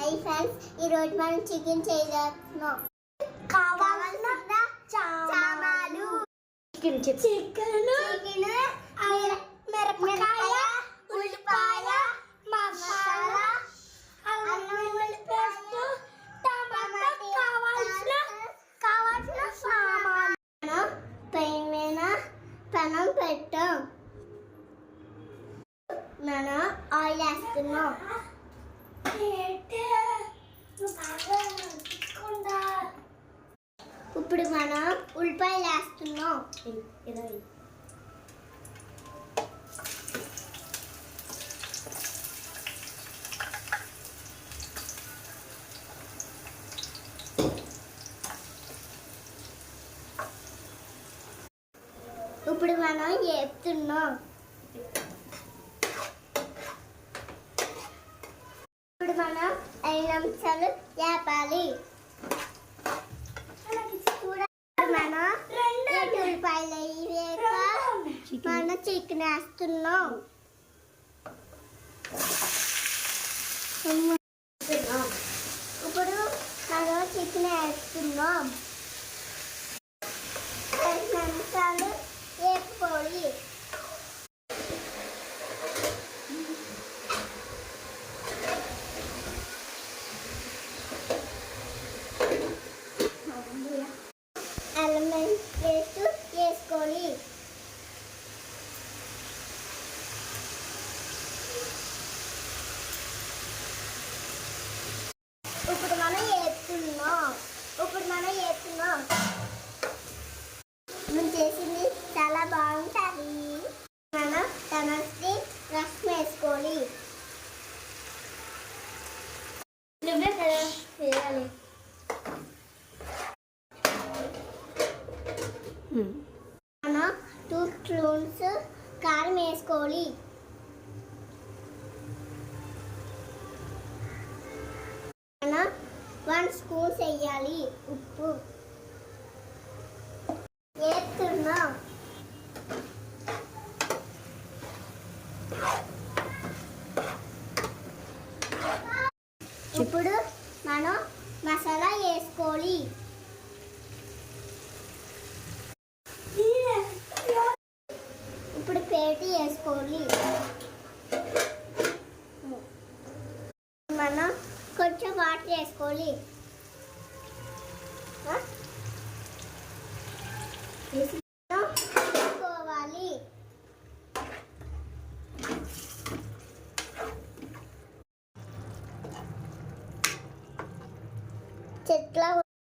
Hi friends, ఈరోజు మనం chicken చేయబోతున్నాం. కావాల్సిన సామాన్లు చికెన్, మిరపకాయ, ఉల్లిపాయ, మసాలా, అల్లం వెల్లుల్లి పేస్ట్, టమాటా. కావాల్సిన సామాన్లు పైన పెనం పెట్టాం. మనం ఆయిల్ వేస్తున్నాం. ఇప్పుడు మనం ఉల్లిపాయలు వేస్తున్నాం. ఇప్పుడు మనం వేస్తున్నాం. ఇప్పుడు మనం 5 నిమిషాలు వేపాలి. మనం ఉల్లిపాయలు వేసాక మనం చికెన్ వేస్తున్నాం. ఇప్పుడు మనం చికెన్ వేస్తున్నాం. 5 నిమిషాలు వేపుకోవాలి. అల్లం పేస్ట్ వేసుకోవాలి. ఇప్పుడు మనం వేస్తున్నాం. మనం చేసింది చాలా బాగుంటుంది. మనం టమాటా రసం వేసుకోవాలి. నువ్వే కదా వేయాలి. మనం 2 స్పూన్స్ కారం వేసుకోవాలి. మనం 1 స్పూన్ వేయాలి. ఉప్పు వేస్తున్నాం. ఇప్పుడు మనం మసాలా వేసుకోవాలి. ఇప్పుడు పేటి వేసుకోవాలి. మనం కొంచెం వాటర్ వేసుకోవాలి. వేసుకోవాలి. చెట్ల